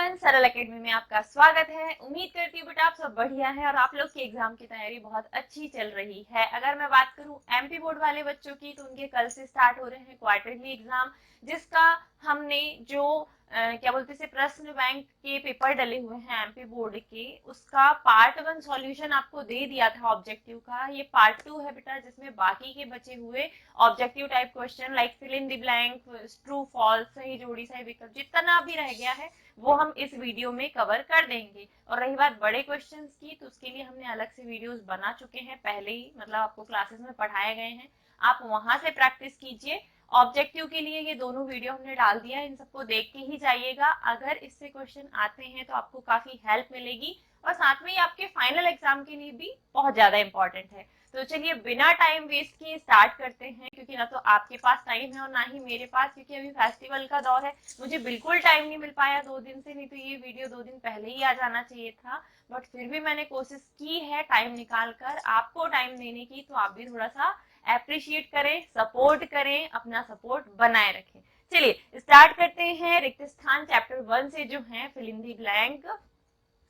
Everyone, सरल academy में आपका स्वागत है। उम्मीद करती हूँ बेटा आप सब बढ़िया है और आप लोग की एग्जाम की तैयारी बहुत अच्छी चल रही है। अगर मैं बात करूँ एमपी बोर्ड वाले बच्चों की तो उनके कल से स्टार्ट हो रहे हैं क्वार्टरली एग्जाम, जिसका हमने जो क्या बोलते हैं प्रश्न बैंक के पेपर डले हुए हैं एमपी बोर्ड के, उसका पार्ट 1 सॉल्यूशन आपको दे दिया था ऑब्जेक्टिव का। ये पार्ट 2 है बेटा, जिसमें बाकी के बचे हुए objective type question like fill in the blank, true false, सही जोड़ी सही विकल्प, जितना भी रह गया है वो हम इस वीडियो में कवर कर देंगे। और रही बात बड़े क्वेश्चंस की, तो उसके लिए हमने अलग से वीडियोस बना चुके हैं पहले ही, मतलब आपको क्लासेस में पढ़ाए गए हैं, आप वहां से प्रैक्टिस कीजिए। ऑब्जेक्टिव के लिए ये दोनों वीडियो हमने डाल दिया है, इन सबको देख के ही जाइएगा। अगर इससे क्वेश्चन आते हैं तो आपको काफी हेल्प मिलेगी और साथ में ही आपके फाइनल एग्जाम के लिए भी बहुत ज्यादा इंपॉर्टेंट है। तो चलिए बिना टाइम वेस्ट किए स्टार्ट करते हैं, क्योंकि ना तो आपके पास टाइम है और ना ही मेरे पास, क्योंकि अभी फेस्टिवल का दौर है। मुझे बिल्कुल टाइम नहीं मिल पाया 2 दिन से, नहीं तो ये वीडियो 2 दिन पहले ही आ जाना चाहिए था। बट फिर भी मैंने कोशिश की है टाइम निकाल कर आपको टाइम देने की, तो आप भी थोड़ा सा अप्रिशिएट करें, सपोर्ट करें, अपना सपोर्ट बनाए रखें। चलिए स्टार्ट करते हैं। रिक्त स्थान चैप्टर 1 से जो है fill in the blank.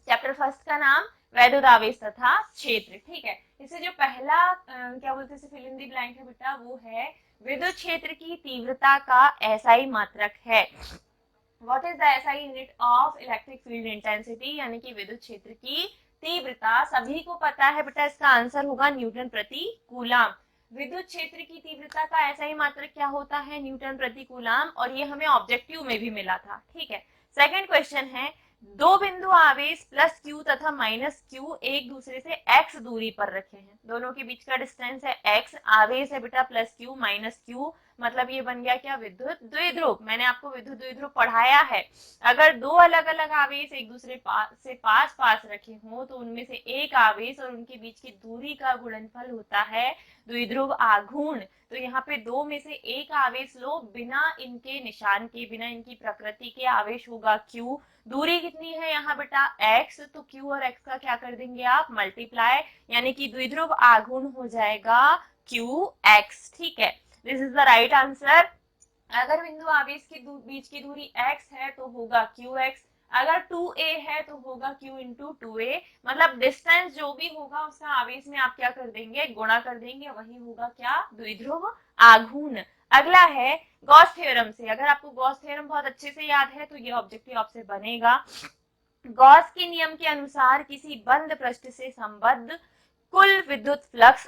Chapter first का नाम वैद्युत आवेश तथा क्षेत्र, ठीक है। इसे जो पहला क्या बोलते हैं फिल इन द ब्लैंक है बेटा, वो है विद्युत क्षेत्र की तीव्रता का एसआई मात्रक है। What is the SI unit of electric field intensity, यानी कि विद्युत क्षेत्र की तीव्रता। सभी को पता है बेटा, इसका आंसर होगा न्यूटन प्रति कूलम। विद्युत क्षेत्र की तीव्रता का एसआई मात्रक क्या होता है, न्यूटन प्रति कूलम, और ये हमें ऑब्जेक्टिव में भी मिला था, ठीक है। सेकंड क्वेश्चन है, दो बिंदु आवेश प्लस क्यू तथा माइनस क्यू एक दूसरे से एक्स दूरी पर रखे हैं। दोनों के बीच का डिस्टेंस है एक्स, आवेश है बेटा प्लस क्यू माइनस क्यू, मतलब ये बन गया क्या, विद्युत द्विध्रुव। मैंने आपको विद्युत द्विध्रुव पढ़ाया है। अगर दो अलग अलग आवेश एक दूसरे से पास पास रखे हों तो उनमें से एक आवेश और उनके बीच की दूरी का गुणनफल होता है द्विध्रुव आघूर्ण। तो यहाँ पे दो में से एक आवेश लो, बिना इनके निशान के, बिना इनकी प्रकृति के, आवेश होगा Q। दूरी कितनी है यहाँ बेटा x, तो Q और x का क्या कर देंगे आप, मल्टीप्लाई, यानी कि द्विध्रुव आघूर्ण हो जाएगा QX, ठीक है। This is the right answer. अगर बिंदु आवेश के बीच की दूरी x है तो होगा QX, अगर 2a है तो होगा Q इंटू 2a, मतलब डिस्टेंस जो भी होगा उसका आवेश में आप क्या कर देंगे, गुणा कर देंगे, वही होगा क्या, द्विध्रुव आघूर्ण। अगला है गॉस थ्योरम से। अगर आपको गॉस थ्योरम बहुत अच्छे से याद है तो ये ऑब्जेक्टिव आपसे बनेगा। गॉस के नियम के अनुसार किसी बंद पृष्ठ से संबद्ध कुल विद्युत फ्लक्स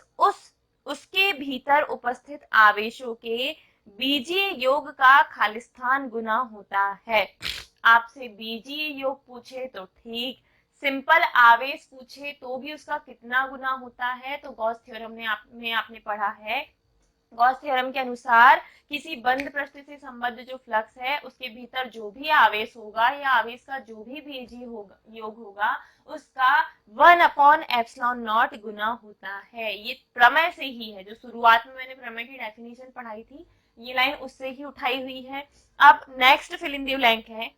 उसके भीतर उपस्थित आवेशों के बीजीय योग का खालिस्तान गुना होता है। आपसे बीजीय योग पूछे तो ठीक, सिंपल आवेश पूछे तो भी उसका कितना गुना होता है, तो गॉस थ्योरम में आपने पढ़ा है। गॉस थ्योरम के अनुसार किसी बंद पृष्ठ से संबद्ध जो फ्लक्स है उसके भीतर जो भी आवेश होगा या आवेश का जो भी बीजीय योग होगा उसका 1/ε0 गुना होता है। ये प्रमेय से ही है, जो शुरुआत में मैंने प्रमेय की डेफिनेशन पढ़ाई थी, ये लाइन उससे ही उठाई हुई है। अब next fill in the blank है,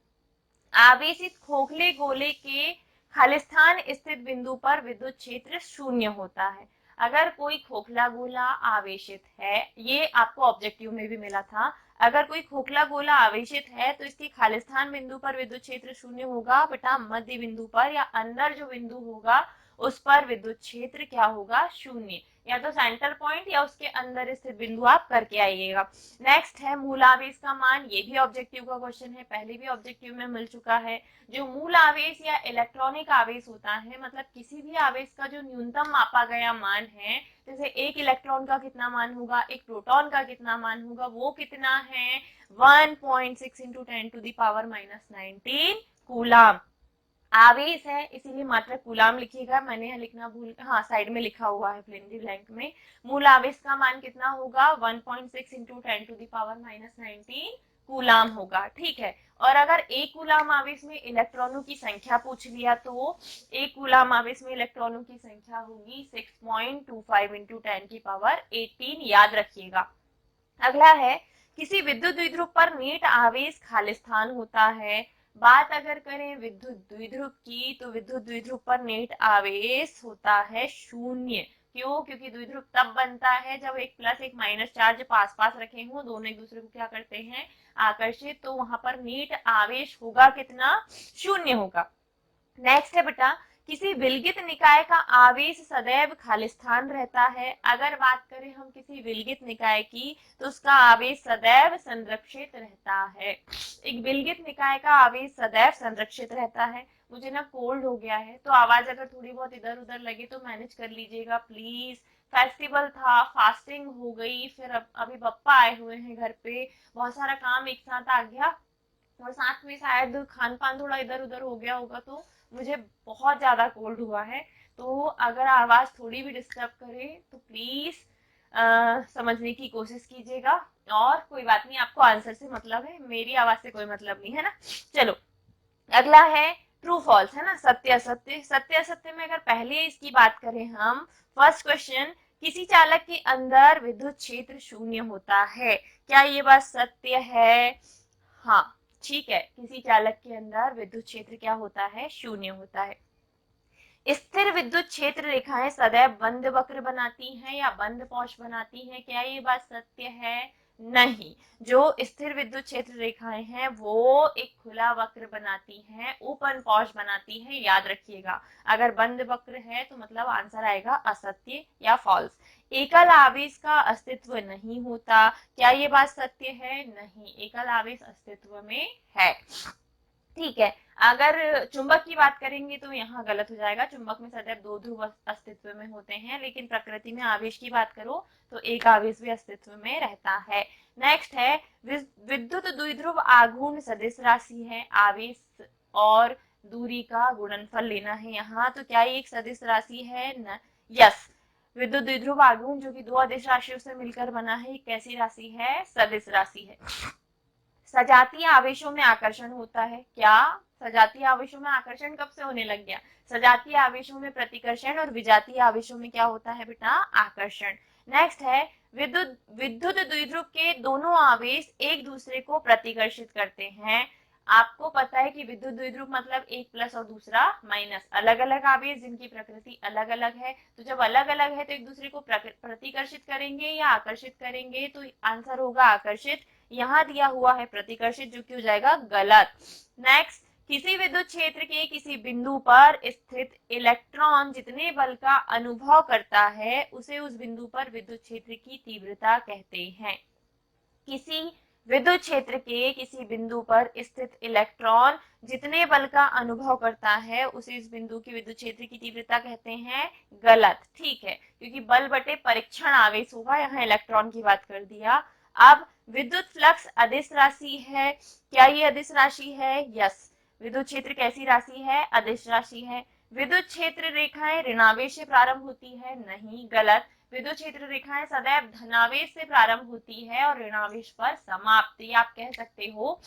आवेशित खोखले गोले के खालिस्तान स्थित बिंदु पर विद्युत क्षेत्र शून्य होता है। अगर कोई खोखला गोला आवेशित है, ये आपको ऑब्जेक्टिव में भी मिला था, अगर कोई खोखला गोला आवेशित है तो इसके खालिस्तान बिंदु पर विद्युत क्षेत्र शून्य होगा बेटा, मध्य बिंदु पर या अंदर जो बिंदु होगा उस पर विद्युत क्षेत्र क्या होगा, शून्य, या तो सेंटर पॉइंट या उसके अंदर स्थित बिंदु आप करके आइएगा। नेक्स्ट है मूल आवेश का मान। ये भी ऑब्जेक्टिव का क्वेश्चन है, पहले भी ऑब्जेक्टिव में मिल चुका है। जो मूल आवेश या इलेक्ट्रॉनिक आवेश होता है, मतलब किसी भी आवेश का जो न्यूनतम मापा गया मान है, जैसे एक इलेक्ट्रॉन का कितना मान होगा, एक प्रोटॉन का कितना मान होगा, वो कितना है 1.6 इंटू 10⁻⁻19 कूलम। आवेश है इसीलिए मात्रक कूलम लिखिएगा, मैंने यहाँ लिखना भूल, हाँ साइड में लिखा हुआ है फिल इन द ब्लैंक में। मूल आवेश का मान कितना होगा 1.6 इंटू 10⁻⁻19 कूलम होगा, ठीक है। और अगर एक कूलम आवेश में इलेक्ट्रॉनों की संख्या पूछ लिया तो एक कूलम आवेश में इलेक्ट्रॉनों की संख्या होगी 6.25 इंटू 10⁻18, याद रखिएगा। अगला है, किसी विद्युत द्विध्रुव पर नेट आवेश खालिस्तान होता है। बात अगर करें विद्युत द्विध्रुव की, तो विद्युत द्विध्रुव पर नेट आवेश होता है शून्य, क्यों? क्योंकि द्विध्रुव तब बनता है जब एक प्लस एक माइनस चार्ज पास पास रखे हों, दोनों एक दूसरे को क्या करते हैं, आकर्षित, तो वहां पर नेट आवेश होगा कितना, शून्य होगा। नेक्स्ट है बेटा, किसी विलगित निकाय का आवेश सदैव खालिस्तान रहता है। अगर बात करें हम किसी विलगित निकाय की, तो उसका आवेश सदैव संरक्षित रहता है। एक विलगित निकाय का आवेश सदैव संरक्षित रहता है। मुझे ना कोल्ड हो गया है, तो आवाज अगर थोड़ी बहुत इधर उधर लगे तो मैनेज कर लीजिएगा प्लीज। फेस्टिवल था, फास्टिंग हो गई, फिर अभी पप्पा आए हुए हैं घर पे, बहुत सारा काम एक साथ आ गया, और साथ में शायद खान पान थोड़ा इधर उधर हो गया होगा, तो मुझे बहुत ज्यादा कोल्ड हुआ है। तो अगर आवाज थोड़ी भी डिस्टर्ब करे तो प्लीज समझने की कोशिश कीजिएगा। और कोई बात नहीं, आपको आंसर से मतलब है, मेरी आवाज से कोई मतलब नहीं है ना। चलो अगला है ट्रू फॉल्स, है ना, सत्य असत्य। सत्य असत्य में अगर पहले इसकी बात करें हम, फर्स्ट क्वेश्चन, किसी चालक के अंदर विद्युत क्षेत्र शून्य होता है, क्या ये बात सत्य है? हाँ, ठीक है, किसी चालक के अंदर विद्युत क्षेत्र क्या होता है, शून्य होता है। स्थिर विद्युत क्षेत्र रेखाएं सदैव बंद वक्र बनाती हैं या बंद पौष बनाती हैं, क्या ये बात सत्य है? नहीं, जो स्थिर विद्युत क्षेत्र रेखाएं हैं वो एक खुला वक्र बनाती हैं, ओपन पौष बनाती हैं, याद रखिएगा। अगर बंद वक्र है तो मतलब आंसर आएगा असत्य या फॉल्स। एकल आवेश का अस्तित्व नहीं होता, क्या ये बात सत्य है? नहीं, एकल आवेश अस्तित्व में है। ठीक है, अगर चुंबक की बात करेंगे तो यहाँ गलत हो जाएगा, चुंबक में सदैव दो ध्रुव अस्तित्व में होते हैं, लेकिन प्रकृति में आवेश की बात करो तो एक आवेश भी अस्तित्व में रहता है। नेक्स्ट है, विद्युत द्विध्रुव आघूर्ण सदिश राशि है, आवेश और दूरी का गुणनफल लेना है यहाँ, तो क्या ये एक सदिश राशि है? न, यस, विद्युत द्विध्रुव आघूर्ण जो कि दो अदिश राशियों से मिलकर बना है, कैसी राशि है? सदिश राशि है। सजातीय आवेशों में आकर्षण होता है, क्या? सजातीय आवेशों में आकर्षण कब से होने लग गया? सजातीय आवेशों में प्रतिकर्षण और विजातीय आवेशों में क्या होता है बेटा? आकर्षण। नेक्स्ट है, विद्युत विद्युत द्विध्रुव के दोनों आवेश एक दूसरे को प्रतिकर्षित करते हैं। आपको पता है कि विद्युत द्विध्रुव मतलब एक प्लस और दूसरा माइनस, अलग अलग आवेश जिनकी प्रकृति अलग अलग है, तो जब अलग अलग है तो एक दूसरे को प्रतिकर्षित करेंगे या आकर्षित करेंगे, तो आंसर होगा आकर्षित। यहाँ दिया हुआ है प्रतिकर्षित, जो कि हो जाएगा गलत। नेक्स्ट, किसी विद्युत क्षेत्र के किसी बिंदु पर स्थित इलेक्ट्रॉन जितने बल का अनुभव करता है उसे उस बिंदु पर विद्युत क्षेत्र की तीव्रता कहते हैं। किसी विद्युत क्षेत्र के किसी बिंदु पर स्थित इलेक्ट्रॉन जितने बल का अनुभव करता है उसे इस बिंदु की विद्युत क्षेत्र की तीव्रता कहते हैं। गलत, ठीक है, क्योंकि बल बटे परीक्षण आवेश होगा, यहाँ इलेक्ट्रॉन की बात कर दिया। अब विद्युत फ्लक्स अदिश राशि है, क्या ये अदिश राशि है? यस, विद्युत क्षेत्र कैसी राशि है? अदिश राशि है। विद्युत क्षेत्र रेखाएं ऋणावेश से प्रारंभ होती है, नहीं, गलत, विद्युत क्षेत्र रेखाएं सदैव धनावेश से प्रारंभ होती है और ऋणावेश पर समाप्ति। आप कह सकते हो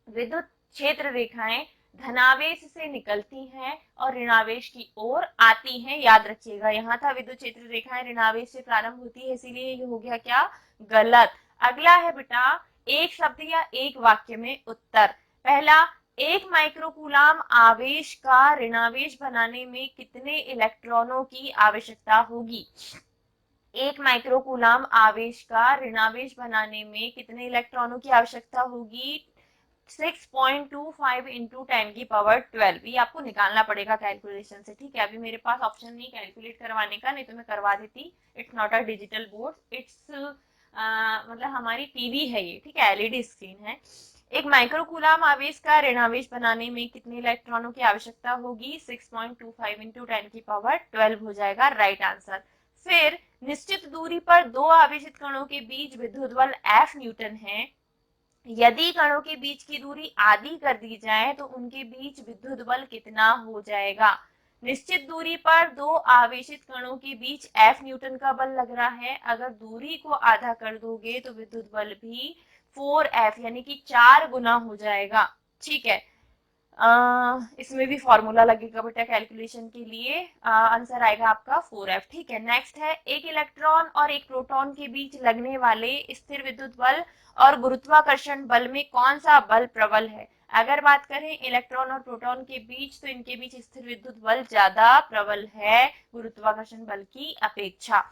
विद्युत क्षेत्र रेखाएं धनावेश से निकलती हैं और ऋणावेश की ओर आती हैं, याद रखिएगा। यहाँ था विद्युत क्षेत्र रेखाएं ऋणावेश से प्रारंभ होती है, इसीलिए ये हो गया क्या? गलत। अगला है बेटा, एक शब्द या एक वाक्य में उत्तर। पहला, एक माइक्रोकूलाम आवेश का ऋणावेश बनाने में कितने इलेक्ट्रॉनों की आवश्यकता होगी? एक माइक्रोकूलाम आवेश का ऋणावेश बनाने में कितने इलेक्ट्रॉनों की आवश्यकता होगी? 6.25 इंटू 10 की पावर 12। ये आपको निकालना पड़ेगा कैलकुलेशन से, ठीक है, अभी मेरे पास ऑप्शन नहीं कैलकुलेट करवाने का, नहीं तो मैं करवा देती। It's not a digital board, it's मतलब हमारी टीवी है ये, ठीक है, एलईडी स्क्रीन है। एक माइक्रोकूलाम आवेश का ऋणावेश बनाने में कितने इलेक्ट्रॉनों की आवश्यकता होगी? 6.25 इंटू 10 की पावर 12 हो जाएगा राइट आंसर। फिर निश्चित दूरी पर दो आवेशित कणों के बीच विद्युत बल F न्यूटन है, यदि कणों के बीच की दूरी आधी कर दी जाए तो उनके बीच विद्युत बल कितना हो जाएगा? निश्चित दूरी पर दो आवेशित कणों के बीच F न्यूटन का बल लग रहा है, अगर दूरी को आधा कर दोगे तो विद्युत बल भी 4F यानी कि 4 गुना हो जाएगा, ठीक है। इसमें भी फॉर्मूला लगेगा बेटा कैलकुलेशन के लिए, आंसर आएगा आपका 4F, ठीक है। नेक्स्ट है, एक इलेक्ट्रॉन और एक प्रोटॉन के बीच लगने वाले स्थिर विद्युत बल और गुरुत्वाकर्षण बल में कौन सा बल प्रबल है? अगर बात करें इलेक्ट्रॉन और प्रोटॉन के बीच, तो इनके बीच स्थिर विद्युत बल ज्यादा प्रबल है गुरुत्वाकर्षण बल की अपेक्षा।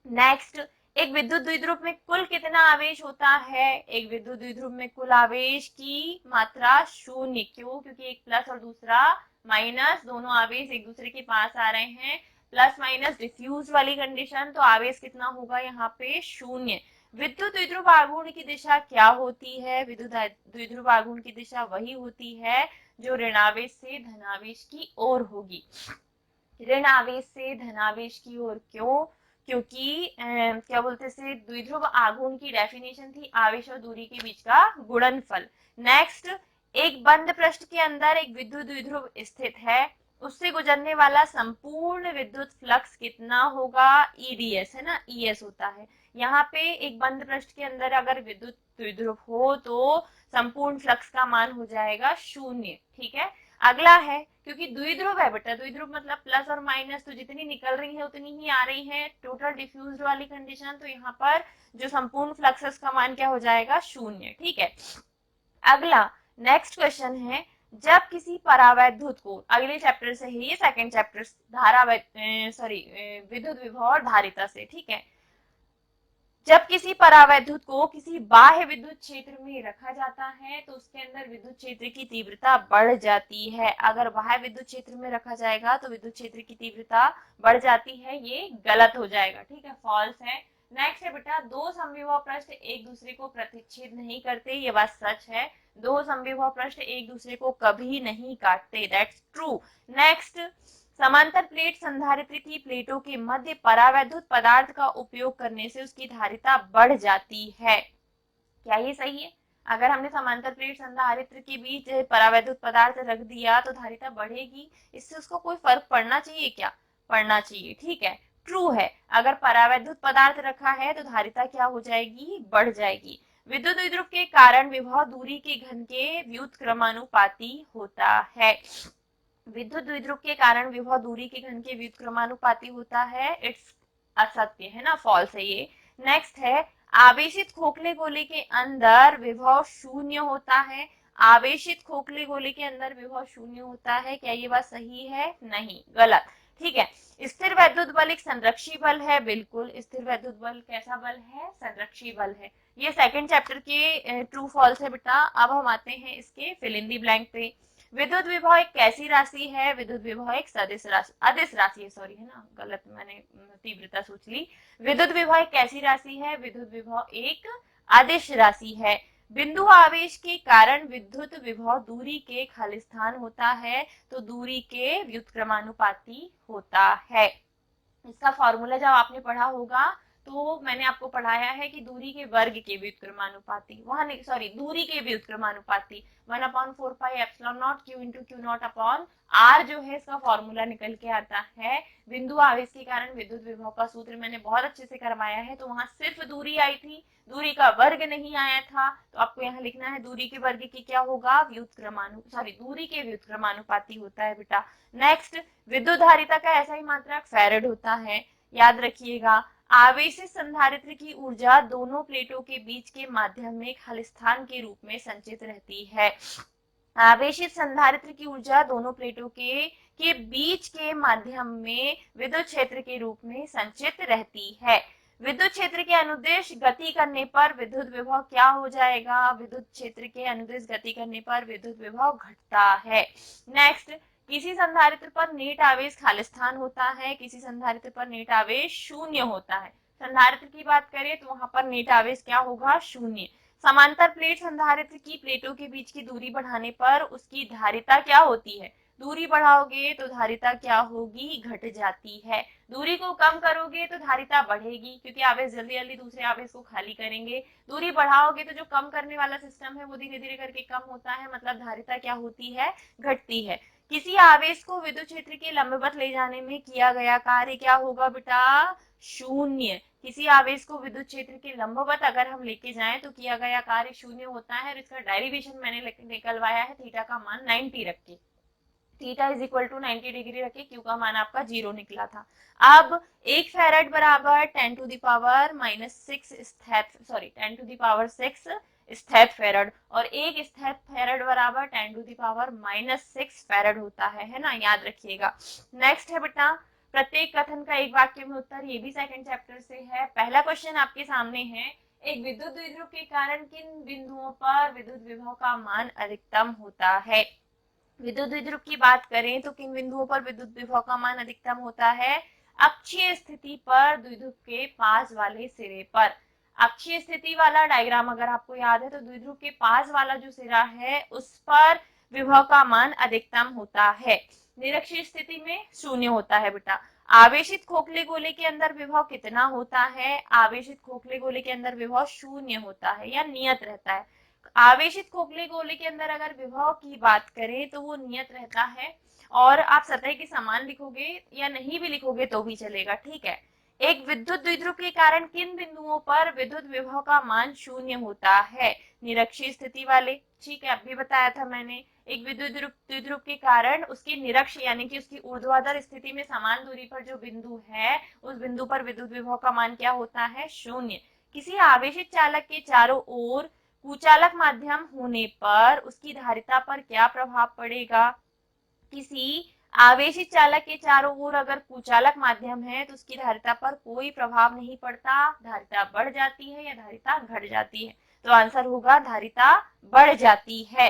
नेक्स्ट, एक विद्युत द्विध्रुव में कुल कितना आवेश होता है? एक विद्युत द्विध्रुव में कुल आवेश की मात्रा शून्य। क्यों? क्योंकि एक प्लस और दूसरा माइनस, दोनों आवेश एक दूसरे के पास आ रहे हैं। प्लस माइनस डिफ्यूज वाली कंडीशन, तो आवेश कितना होगा यहाँ पे? शून्य। विद्युत द्विध्रुव आघूर्ण की दिशा क्या होती है? विद्युत द्विध्रुव आघूर्ण की दिशा वही होती है जो ऋणावेश से धनावेश की ओर होगी। ऋण आवेश से धनावेश की ओर। क्यों? क्योंकि क्या बोलते हैं, द्विध्रुव आघूर्ण की डेफिनेशन थी आवेश और दूरी के बीच का गुणनफल। नेक्स्ट, एक बंद पृष्ठ के अंदर एक विद्युत द्विध्रुव स्थित है, उससे गुजरने वाला संपूर्ण विद्युत फ्लक्स कितना होगा? ईडीएस है ना, ईएस होता है। यहाँ पे एक बंद पृष्ठ के अंदर अगर विद्युत द्विध्रुव हो तो संपूर्ण फ्लक्स का मान हो जाएगा शून्य। ठीक है, अगला है, क्योंकि द्विध्रुव है बेटा, द्विध्रुव मतलब प्लस और माइनस, तो जितनी निकल रही है उतनी ही आ रही है, टोटल डिफ्यूज वाली कंडीशन, तो यहाँ पर जो संपूर्ण फ्लक्स है उसका मान क्या हो जाएगा? शून्य। ठीक है, अगला नेक्स्ट क्वेश्चन है, जब किसी परावैद्युत को, अगले चैप्टर से है ये, सेकंड चैप्टर, धारा विद्युत विभव और धारिता से। ठीक है, जब किसी परावैद्युत को किसी बाह्य विद्युत क्षेत्र में रखा जाता है तो उसके अंदर विद्युत क्षेत्र की तीव्रता बढ़ जाती है। अगर बाह्य विद्युत क्षेत्र में रखा जाएगा तो विद्युत क्षेत्र की तीव्रता बढ़ जाती है, ये गलत हो जाएगा। ठीक है, फॉल्स है। नेक्स्ट है बेटा, दो समविभव पृष्ठ एक दूसरे को प्रतिच्छेद नहीं करते, ये बात सच है। दो समविभव पृष्ठ एक दूसरे को कभी नहीं काटते, दैट्स ट्रू। नेक्स्ट, समांतर प्लेट संधारित्र की प्लेटों के मध्य परावैद्युत पदार्थ का उपयोग करने से उसकी धारिता बढ़ जाती है। क्या ये सही है? अगर हमने समांतर प्लेट संधारित्र के बीच परावैद्युत पदार्थ रख दिया तो धारिता बढ़ेगी, इससे उसको कोई फर्क पड़ना चाहिए क्या? पड़ना चाहिए। ठीक है, ट्रू है। अगर परावैद्युत पदार्थ रखा है तो धारिता क्या हो जाएगी? बढ़ जाएगी। विद्युत द्विध्रुव के कारण विभव दूरी के घन के व्युत्क्रमानुपाती होता है। विद्युत द्विध्रुव के कारण विभव दूरी के घन के व्युत्क्रमानुपाती होता है, इट्स असत्य है ना, फॉल्स है ये। नेक्स्ट है, आवेशित खोखले गोले के अंदर विभव शून्य होता है। आवेशित खोखले गोले के अंदर विभव शून्य होता है, क्या ये बात सही है? नहीं, गलत। ठीक है, स्थिर वैद्युत बल एक संरक्षी बल है, बिल्कुल। स्थिर वैद्युत बल कैसा बल है? संरक्षी बल है। ये सेकंड चैप्टर के ट्रू फॉल्स है बेटा। अब हम आते हैं इसके फिल इन द ब्लैंक पे। विद्युत विभव एक कैसी राशि है? विद्युत विभव एक सदिश राशि, अदिश राशि है, सॉरी है ना, गलत मैंने तीव्रता सोच ली। विद्युत विभव एक कैसी राशि है? विद्युत विभव एक अदिश राशि है। बिंदु आवेश के कारण विद्युत विभव दूरी के खालिस्तान होता है, तो दूरी के व्युत्क्रमानुपाती होता है। इसका फॉर्मूला जब आपने पढ़ा होगा तो मैंने आपको पढ़ाया है कि दूरी के वर्ग के व्युत्क्रमानुपाती, वहां नहीं, सॉरी, दूरी के व्युत्क्रमानुपाती 1/4πε0 q into Q naught upon R जो है, इसका फॉर्मूला निकल के आता है। बिंदु आवेश के कारण विद्युत विभव का सूत्र मैंने बहुत अच्छे से करवाया है, तो वहां सिर्फ दूरी आई थी, दूरी का वर्ग नहीं आया था, तो आपको यहाँ लिखना है दूरी के वर्ग की क्या होगा? दूरी के व्युत्क्रमानुपाती होता है बेटा। नेक्स्ट, विद्युत धारिता का ऐसा ही मात्रक फैरेड होता है, याद रखिएगा। आवेशित संधारित्र की ऊर्जा दोनों प्लेटों के बीच के माध्यम में खालिस्तान के रूप में संचित रहती है। आवेशित संधारित्र की ऊर्जा दोनों प्लेटों के बीच के माध्यम में विद्युत क्षेत्र के रूप में संचित रहती है। विद्युत क्षेत्र के अनुदिश गति करने पर विद्युत विभव क्या हो जाएगा? विद्युत क्षेत्र के अनुदिश गति करने पर विद्युत विभव घटता है। नेक्स्ट, किसी संधारित्र पर नेट आवेश खालिस्तान होता है, किसी संधारित्र पर नेट आवेश शून्य होता है। संधारित्र की बात करें तो वहां पर नेट आवेश क्या होगा? शून्य। समांतर प्लेट संधारित्र की प्लेटों के बीच की दूरी बढ़ाने पर उसकी धारिता क्या होती है? दूरी बढ़ाओगे तो धारिता क्या होगी? घट जाती है। दूरी को कम करोगे तो धारिता बढ़ेगी, क्योंकि आवेश जल्दी जल्दी दूसरे आवेश को खाली करेंगे। दूरी बढ़ाओगे तो जो कम करने वाला सिस्टम है वो धीरे धीरे करके कम होता है, मतलब धारिता क्या होती है? घटती है। किसी आवेश को विद्युत क्षेत्र के लंबवत ले जाने में किया गया कार्य क्या होगा बेटा? शून्य। किसी आवेश को विद्युत क्षेत्र के लंबवत अगर हम लेके जाएं तो किया गया कार्य शून्य होता है, और इसका डेरिवेशन मैंने निकलवाया है थीटा का मान 90 रख के। Theta is equal to 90 degree रखे, क्यू का मान आपका 0 निकला था। अब 1 फैरेड बराबर 10 to the power -6 10 to the power 6 स्थैत फेरड, और एक स्थैत फेरड बराबर 10⁻⁻6 फेरड होता है ना, याद रखिएगा। नेक्स्ट है बेटा प्रत्येक कथन का एक वाक्य में उत्तर, ये भी सेकंड चैप्टर से है। पहला क्वेश्चन आपके सामने है, एक विद्युत द्विध्रुव के कारण किन बिंदुओं पर विद्युत विभव का मान अधिकतम होता है। विद्युत द्विध्रुव की बात करें तो किन बिंदुओं पर विद्युत विभव का मान अधिकतम होता है, अक्षीय स्थिति पर द्विध्रुव के पास वाले सिरे पर। अक्षीय स्थिति वाला डायग्राम अगर आपको याद है तो द्विध्रुव के पास वाला जो सिरा है उस पर विभव का मान अधिकतम होता है। निरक्षीय स्थिति में शून्य होता है बेटा। आवेशित खोखले गोले के अंदर विभव कितना होता है, आवेशित खोखले गोले के अंदर विभव शून्य होता है या नियत रहता है। आवेशित खोखले गोले के अंदर अगर विभव की बात करें तो वो नियत रहता है, और आप सतह के समान लिखोगे या नहीं भी लिखोगे तो भी चलेगा, ठीक है। एक विद्युत द्विध्रुव के कारण किन बिंदुओं पर विद्युत विभव का मान शून्य होता है, निरक्षीय स्थिति वाले, ठीक है, अभी बताया था मैंने। एक विद्युत द्विध्रुव के कारण उसके निरक्ष यानी कि उसकी ऊर्ध्वाधर स्थिति में समान दूरी पर जो बिंदु है उस बिंदु पर विद्युत विभव का मान क्या होता है, शून्य। किसी आवेशित चालक के चारों ओर कुचालक माध्यम होने पर उसकी धारिता पर क्या प्रभाव पड़ेगा। किसी आवेशित चालक के चारों ओर अगर कुचालक माध्यम है तो उसकी धारिता पर कोई प्रभाव नहीं पड़ता, धारिता बढ़ जाती है या धारिता घट जाती है, तो आंसर होगा धारिता बढ़ जाती है।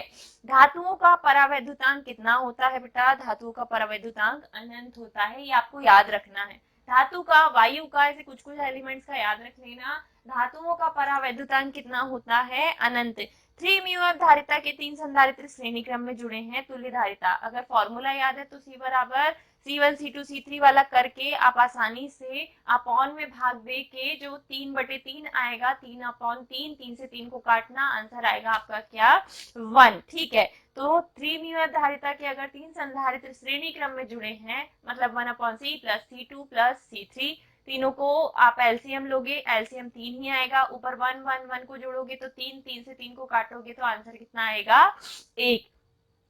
धातुओं का परावैद्युतांक कितना होता है बेटा, धातुओं का परावैद्युतांक अनंत होता है, ये आपको याद रखना है। धातु का, वायु का, ऐसे कुछ कुछ एलिमेंट्स का याद रख लेना। धातुओं का परावैद्युतांक कितना होता है, अनंत। 3μF धारिता के 3 संधारित्र श्रेणी क्रम में जुड़े हैं, तुल्य धारिता। अगर फॉर्मूला याद है तो C बराबर C1 C2 C3 वाला करके आप आसानी से अपॉन में भाग दे के जो 3/3 आएगा, 3/3, 3 से 3 को काटना, आंसर आएगा आपका क्या, 1, ठीक है। तो 3μF धारिता के अगर 3 संधारित्र श्रेणी क्रम में जुड़े हैं मतलब 1/C plus C2 plus C3, तीनों को आप एलसीएम लोगे, एलसीएम 3 ही आएगा, ऊपर 1 1 1 को जोड़ोगे तो 3, 3 से 3 को काटोगे तो आंसर कितना आएगा, 1।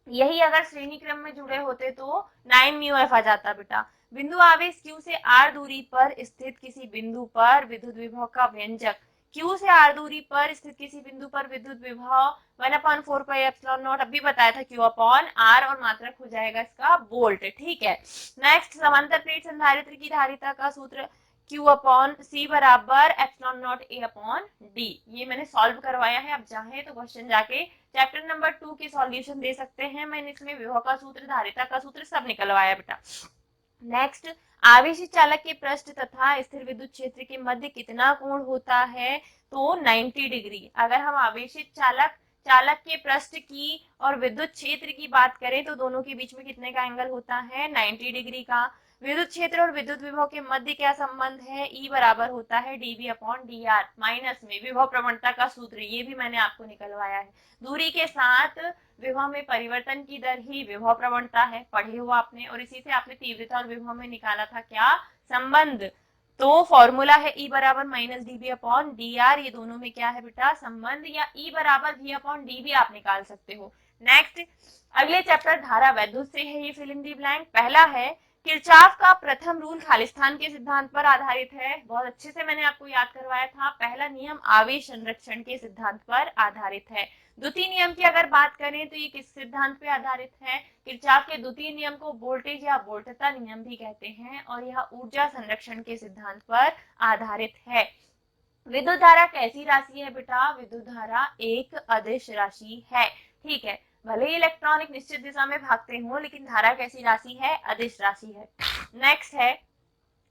यही अगर श्रेणी क्रम में जुड़े होते तो 9μF आ जाता बेटा। बिंदु आवेश Q से R दूरी पर स्थित किसी बिंदु पर विद्युत विभव का व्यंजक, Q से R दूरी पर स्थित किसी बिंदु पर विद्युत विभव 1/4πε0, अभी बताया था Q अपॉन R, और मात्रक हो जाएगा इसका वोल्ट, ठीक है। नेक्स्ट समांतर प्लेट संधारित्र की धारिता का सूत्र Q अपॉन C बराबर ε0A/d, ये मैंने सॉल्व करवाया है, आप चाहे तो क्वेश्चन जाके चैप्टर नंबर 2 के सॉल्यूशन दे सकते हैं, मैंने इसमें विभव का सूत्र, धारिता का सूत्र सब निकलवाया बेटा। नेक्स्ट, आवेशित चालक के पृष्ठ तथा स्थिर विद्युत क्षेत्र के मध्य कितना कोण होता है, तो 90 डिग्री। अगर हम आवेशित चालक के पृष्ठ की और विद्युत क्षेत्र की बात करें तो दोनों के बीच में कितने का एंगल होता है, 90 डिग्री का। विद्युत क्षेत्र और विद्युत विभव के मध्य क्या संबंध है, E बराबर होता है dV/dr, माइनस में विभव प्रवणता का सूत्र, ये भी मैंने आपको निकलवाया है। दूरी के साथ विभव में परिवर्तन की दर ही विभव प्रवणता है, पढ़े हो आपने, और इसी से आपने तीव्रता और विभव में निकाला था क्या, संबंध। तो फॉर्मूला है E बराबर -dV/dr, ये दोनों में क्या है बेटा, संबंध, या E बराबर V/d भी आप निकाल सकते हो। नेक्स्ट, अगले चैप्टर धारा वैद्युत से है, ये फिल इन द ब्लैंक। पहला है किरचॉफ का प्रथम रूल खालिस्तान के सिद्धांत पर आधारित है, बहुत अच्छे से मैंने आपको याद करवाया था। पहला नियम आवेश संरक्षण के सिद्धांत पर आधारित है। द्वितीय नियम की अगर बात करें तो ये किस सिद्धांत पे आधारित है, किरचॉफ के द्वितीय नियम को वोल्टेज या वोल्टता नियम भी कहते हैं, और यह ऊर्जा संरक्षण के सिद्धांत पर आधारित है। विद्युत धारा कैसी राशि है बेटा, विद्युत धारा एक अदिश राशि है, ठीक है। भले ही इलेक्ट्रॉन एक निश्चित दिशा में भागते हो लेकिन धारा कैसी राशि है, अदिश राशि है। नेक्स्ट है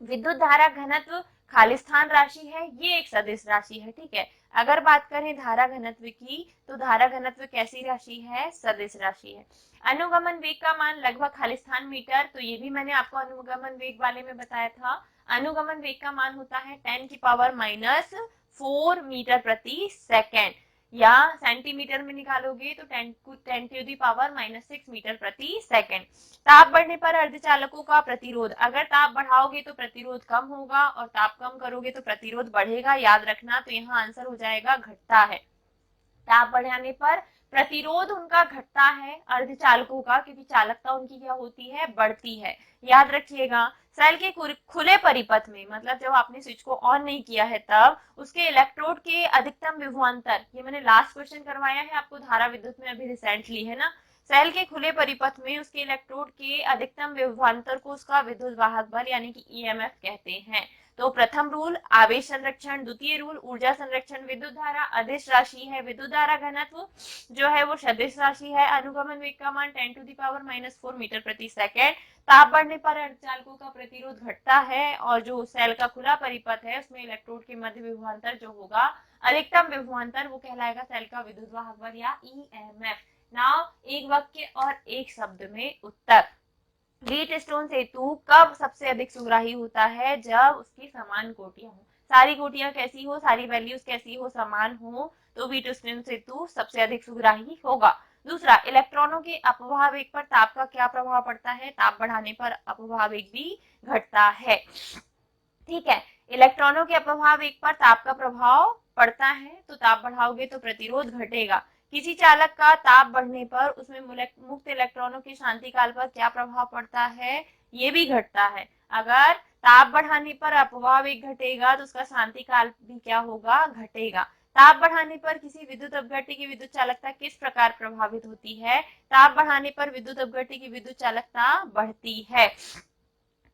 विद्युत धारा घनत्व खालिस्तान राशि है, ये एक सदिश राशि है, ठीक है। अगर बात करें धारा घनत्व की तो धारा घनत्व कैसी राशि है, सदिश राशि है। अनुगमन वेग का मान लगभग खालिस्तान मीटर, तो ये भी मैंने आपको अनुगमन वेग वाले में बताया था। अनुगमन वेग का मान होता है 10⁻⁴ मीटर प्रति सेकेंड, या सेंटीमीटर में निकालोगे तो 10⁻⁻6 मीटर प्रति सेकेंड। ताप बढ़ने पर अर्धचालकों का प्रतिरोध, अगर ताप बढ़ाओगे तो प्रतिरोध कम होगा और ताप कम करोगे तो प्रतिरोध बढ़ेगा, याद रखना। तो यहाँ आंसर हो जाएगा घटता है। ताप बढ़ाने पर प्रतिरोध उनका घटता है अर्धचालकों का, क्योंकि चालकता उनकी क्या होती है, बढ़ती है। याद रखिएगा, सेल के खुले परिपथ में, मतलब जब आपने स्विच को ऑन नहीं किया है तब उसके इलेक्ट्रोड के अधिकतम विभवांतर, ये मैंने लास्ट क्वेश्चन करवाया है आपको धारा विद्युत में अभी रिसेंटली, है ना। सेल के खुले परिपथ में उसके इलेक्ट्रोड के अधिकतम विभवांतर को उसका विद्युत वाहक बल यानी कि ईएमएफ कहते हैं। तो प्रथम रूल आवेश संरक्षण, द्वितीय रूल ऊर्जा संरक्षण, विद्युत धारा अदिश राशि है, विद्युत धारा घनत्व जो है वो सदिश राशि है, अनुगमन वेग का मान 10⁻⁻⁴ मीटर प्रति सेकेंड। ताप बढ़ने पर अर्धचालकों का प्रतिरोध घटता है और जो सेल का खुला परिपथ है उसमें इलेक्ट्रोड के मध्य विभवांतर जो होगा अधिकतम विभवांतर, वो कहलाएगा सेल का विद्युत वाहक बल या ईएमएफ। नाउ एक वाक्य और एक शब्द में उत्तर। व्हीटस्टोन सेतु कब सबसे अधिक सुग्राही होता है, जब उसकी समान कोटियां हो, सारी कोटियां कैसी हो, सारी वैल्यूज कैसी हो, समान हो, तो व्हीटस्टोन सेतु सबसे अधिक सुग्राही होगा। दूसरा, इलेक्ट्रॉनों के अपवाह वेग पर ताप का क्या प्रभाव पड़ता है, ताप बढ़ाने पर अपवाह वेग भी घटता है। ठीक है, इलेक्ट्रॉनों के अपवाह वेग पर ताप का प्रभाव पड़ता है, तो ताप बढ़ाओगे तो प्रतिरोध घटेगा। किसी चालक का ताप बढ़ने पर उसमें मुक्त इलेक्ट्रॉनों की शांति काल पर क्या प्रभाव पड़ता है, ये भी घटता है। अगर ताप बढ़ाने पर अपवाह वेग घटेगा तो उसका शांति काल भी क्या होगा, घटेगा। ताप बढ़ाने पर किसी विद्युत अपघट्य की विद्युत चालकता किस प्रकार प्रभावित होती है, ताप बढ़ाने पर विद्युत अपघट्य की विद्युत चालकता बढ़ती है।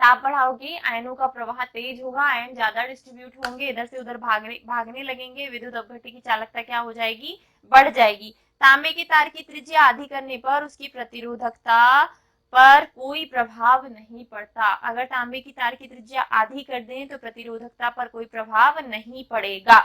ताप बढ़ाओगे आयनों का प्रवाह तेज होगा, आयन ज्यादा डिस्ट्रीब्यूट होंगे, इधर से उधर भागने लगेंगे, विद्युत अपघट्य की चालकता क्या हो जाएगी, बढ़ जाएगी। तांबे के तार की त्रिज्या आधी करने पर उसकी प्रतिरोधकता पर कोई प्रभाव नहीं पड़ता। अगर तांबे की तार की त्रिज्या आधी कर दें तो प्रतिरोधकता पर कोई प्रभाव नहीं पड़ेगा।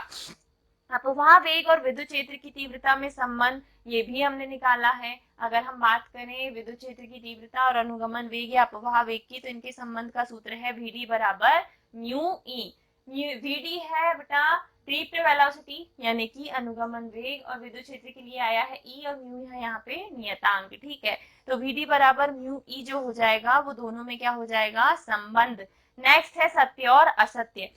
अपवाह वेग और विद्युत क्षेत्र की तीव्रता में संबंध, ये भी हमने निकाला है। अगर हम बात करें विद्युत क्षेत्र की तीव्रता और अनुगमन वेग या अपवाह वेग की, तो इनके संबंध का सूत्र है VD बराबर म्यू ई। VD है बेटा ड्रिफ्ट वेलोसिटी यानी कि अनुगमन वेग, और विद्युत क्षेत्र के लिए आया है E और म्यू है यहाँ पे नियतांक। ठीक है, तो VD बराबर म्यू ई जो हो जाएगा वो दोनों में क्या हो जाएगा, संबंध। नेक्स्ट है सत्य और असत्य।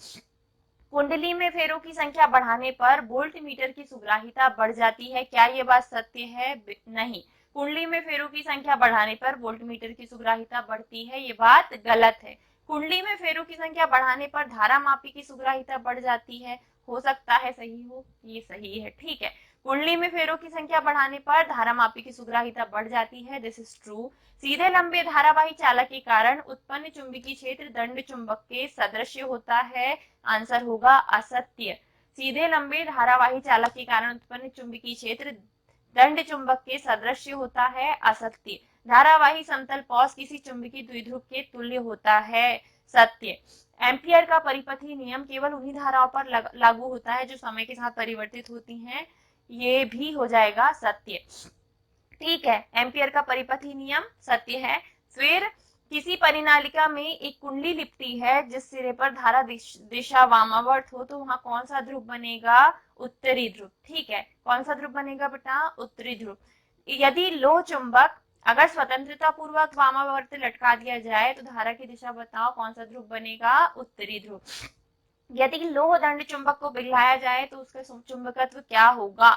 कुंडली में फेरों की संख्या बढ़ाने पर वोल्ट मीटर की सुग्राहिता बढ़ जाती है, क्या ये बात सत्य है, नहीं। कुंडली में फेरों की संख्या बढ़ाने पर वोल्ट मीटर की सुग्राहिता बढ़ती है, ये बात गलत है। कुंडली में फेरों की संख्या बढ़ाने पर धारा मापी की सुग्राहिता बढ़ जाती है, हो सकता है सही हो, ये सही है। ठीक है, कुंडली में फेरों की संख्या बढ़ाने पर धारा मापी की सुग्राहिता बढ़ जाती है, दिस इज ट्रू। सीधे लंबे धारावाही चालक के कारण उत्पन्न चुंबकीय क्षेत्र दंड चुंबक के सदृश होता है, आंसर होगा असत्य। सीधे लंबे धारावाही चालक के कारण उत्पन्न चुंबकीय क्षेत्र दंड चुंबक के सदृश होता है, असत्य। धारावाही समतल पॉज किसी चुंबकीय द्विध्रुव के तुल्य होता है, सत्य। एम्पियर का परिपथी नियम केवल उन्हीं धाराओं पर लागू होता है जो समय के साथ परिवर्तित होती हैं, ये भी हो जाएगा सत्य। ठीक है, एम्पियर का परिपथी नियम सत्य है। फिर किसी परिनालिका में एक कुंडली लिपटी है जिस सिरे पर धारा दिशा वामावर्त हो, तो वहां कौन सा ध्रुव बनेगा, उत्तरी ध्रुव। ठीक है, कौन सा ध्रुव बनेगा बेटा, उत्तरी ध्रुव। यदि लोह चुंबक अगर स्वतंत्रता पूर्वक वामावर्त लटका दिया जाए तो धारा की दिशा बताओ, कौन सा ध्रुव बनेगा, उत्तरी ध्रुव। यदि लोह दंड चुंबक को पिघलाया जाए तो उसका चुंबकत्व क्या होगा,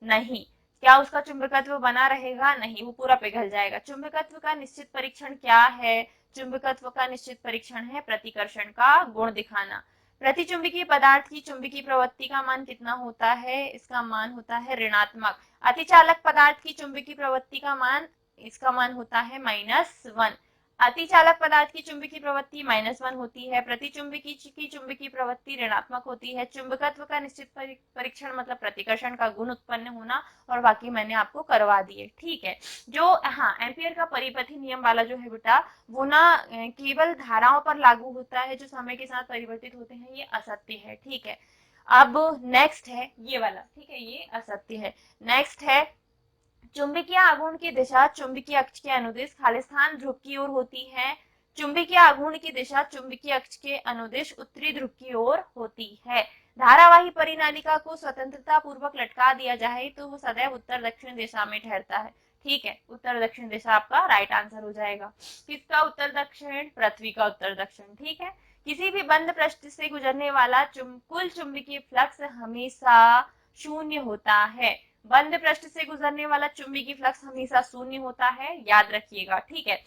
नहीं। क्या उसका चुंबकत्व बना रहेगा, नहीं, वो पूरा पिघल जाएगा। चुंबकत्व का निश्चित परीक्षण क्या है, चुंबकत्व का निश्चित परीक्षण है प्रतिकर्षण का गुण दिखाना। प्रतिचुंबकीय पदार्थ की चुंबकीय प्रवृत्ति का मान कितना होता है, इसका मान होता है ऋणात्मक। अतिचालक पदार्थ की चुंबकीय प्रवृत्ति का मान, इसका मान होता है -1। अतिचालक पदार्थ की चुंबकीय प्रवृत्ति -1 होती है, प्रतिचुंबकी की चुंबकीय प्रवृत्ति ऋणात्मक होती है। चुंबकत्व का निश्चित परीक्षण मतलब प्रतिकर्षण का गुण उत्पन्न होना, और बाकी मैंने आपको करवा दिए। ठीक है, जो हाँ एम्पियर का परिपथी नियम वाला जो है बेटा, वो ना केवल धाराओं पर लागू होता है जो समय के साथ परिवर्तित होते हैं, ये असत्य है। ठीक है, अब नेक्स्ट है ये वाला, ठीक है, ये असत्य है। नेक्स्ट है चुंबकीय आघूर्ण की दिशा चुंबकीय अक्ष के अनुदिश खालिस्तान ध्रुव की ओर होती है। चुंबकीय आघूर्ण की दिशा चुंबकीय अक्ष के अनुदिश उत्तरी ध्रुव की ओर होती है। धारावाही परिनालिका को स्वतंत्रता पूर्वक लटका दिया जाए तो वो सदैव उत्तर दक्षिण दिशा में ठहरता है। ठीक है, उत्तर दक्षिण दिशा आपका राइट आंसर हो जाएगा। किसका उत्तर दक्षिण, पृथ्वी का उत्तर दक्षिण। ठीक है, किसी भी बंद पृष्ठ से गुजरने वाला कुल चुंबकीय फ्लक्स हमेशा शून्य होता है। बंद पृष्ठ से गुजरने वाला चुंबकीय फ्लक्स हमेशा शून्य होता है, याद रखिएगा, ठीक है।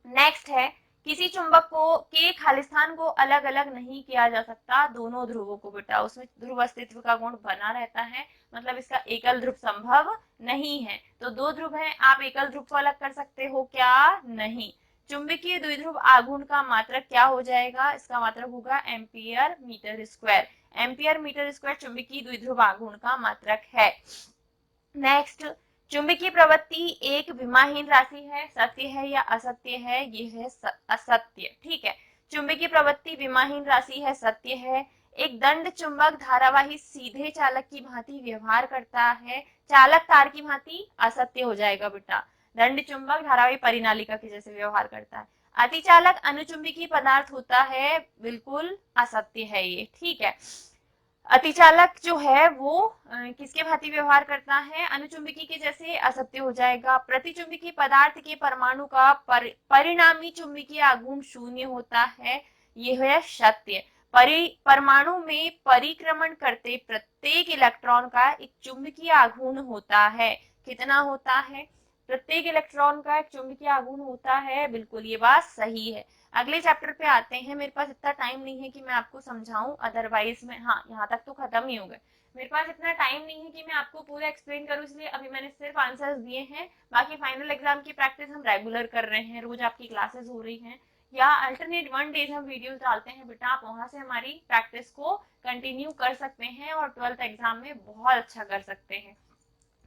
नेक्स्ट है, किसी चुंबक को के खालिस्तान को अलग अलग नहीं किया जा सकता दोनों ध्रुवों को, बेटा उसमें ध्रुव अस्तित्व का गुण बना रहता है, मतलब इसका एकल ध्रुव संभव नहीं है। तो दो ध्रुव हैं, आप एकल ध्रुव को अलग कर सकते हो क्या? नहीं। चुंबकीय द्विध्रुव आघूर्ण का मात्रक क्या हो जाएगा? इसका मात्रक होगा ampere metre square. Ampere metre square चुंबकीय द्विध्रुव आघूर्ण का मात्रक है। नेक्स्ट, चुंबकीय प्रवृत्ति एक विमाहीन राशि है, सत्य है या असत्य है? ये है असत्य, ठीक है। चुंबकीय प्रवृत्ति विमाहीन राशि है, सत्य है। एक दंड चुंबक धारावाही सीधे चालक की भांति व्यवहार करता है, चालक तार की भांति, असत्य हो जाएगा बेटा। दंड चुंबक धारावाही परिनालिका के जैसे व्यवहार करता है। अतिचालक अनुचुंबकीय पदार्थ होता है, बिल्कुल असत्य है ये, ठीक है। अतिचालक जो है वो किसके भांति व्यवहार करता है? अनुचुंबकीय के जैसे, असत्य हो जाएगा। प्रतिचुंबकीय पदार्थ के परमाणु का परिणामी चुंबकीय आघूर्ण शून्य होता है, ये है सत्य। परमाणु में परिक्रमण करते प्रत्येक इलेक्ट्रॉन का एक चुंबकीय आघूर्ण होता है, कितना होता है? प्रत्येक इलेक्ट्रॉन का एक चुंबकीय आघूर्ण होता है, बिल्कुल ये बात सही है। अगले चैप्टर पे आते हैं, मेरे पास इतना टाइम नहीं है कि मैं आपको समझाऊं, अदरवाइज में, हाँ यहाँ तक तो खत्म ही हो गए। मेरे पास इतना टाइम नहीं है कि मैं आपको पूरा एक्सप्लेन करूं, इसलिए अभी मैंने सिर्फ आंसर्स दिए हैं। बाकी फाइनल एग्जाम की प्रैक्टिस हम रेगुलर कर रहे हैं, रोज आपकी क्लासेस हो रही हैं, या अल्टरनेट 1 डेज हम वीडियोस डालते हैं बेटा, आप वहां से हमारी प्रैक्टिस को कंटिन्यू कर सकते हैं और 12th एग्जाम में बहुत अच्छा कर सकते हैं।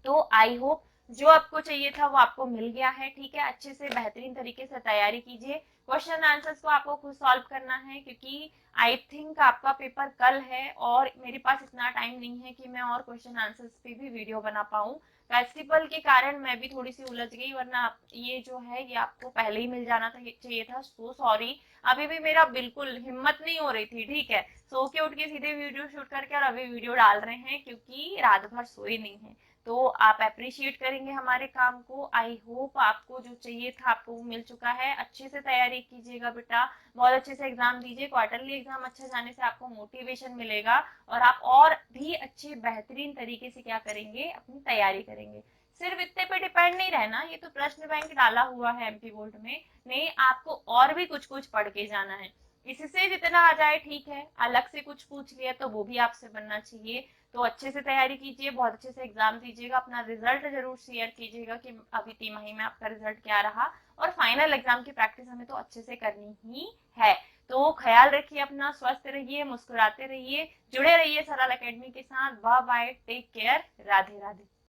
तो आई होप जो आपको चाहिए था वो आपको मिल गया है, ठीक है। अच्छे से बेहतरीन तरीके से तैयारी कीजिए, क्वेश्चन आंसर्स को आपको खुद सॉल्व करना है, क्योंकि आई थिंक आपका पेपर कल है और मेरे पास इतना टाइम नहीं है कि मैं और क्वेश्चन आंसर्स पे भी वीडियो बना पाऊँ। फेस्टिवल के कारण मैं भी थोड़ी सी उलझ गई, वरना ये जो है ये आपको पहले ही मिल जाना था, चाहिए था। सो सॉरी, अभी भी मेरा बिल्कुल हिम्मत नहीं हो रही थी, ठीक है। सो के उठ के सीधे वीडियो शूट करके और अभी वीडियो डाल रहे हैं, क्योंकि रात भर सोए नहीं है। तो आप अप्रिशिएट करेंगे हमारे काम को। आई होप आपको जो चाहिए था आपको वो मिल चुका है। अच्छे से तैयारी कीजिएगा बेटा, बहुत अच्छे से एग्जाम दीजिए। क्वार्टरली एग्जाम अच्छा जाने से आपको मोटिवेशन मिलेगा और आप और भी अच्छे बेहतरीन तरीके से क्या करेंगे, अपनी तैयारी करेंगे। सिर्फ इतने पे डिपेंड नहीं रहना, ये तो प्रश्न बैंक डाला हुआ है एमपी बोर्ड में, नहीं आपको और भी कुछ कुछ पढ़ के जाना है। इससे जितना आ जाए ठीक है, अलग से कुछ पूछ लिया तो वो भी आपसे बनना चाहिए। तो अच्छे से तैयारी कीजिए, बहुत अच्छे से एग्जाम दीजिएगा, अपना रिजल्ट जरूर शेयर कीजिएगा कि अभी तिमाही में आपका रिजल्ट क्या रहा। और फाइनल एग्जाम की प्रैक्टिस हमें तो अच्छे से करनी ही है। तो ख्याल रखिए अपना, स्वस्थ रहिए, मुस्कुराते रहिए, जुड़े रहिए सरल एकेडमी के साथ। Bye bye, take care, Radhe Radhe.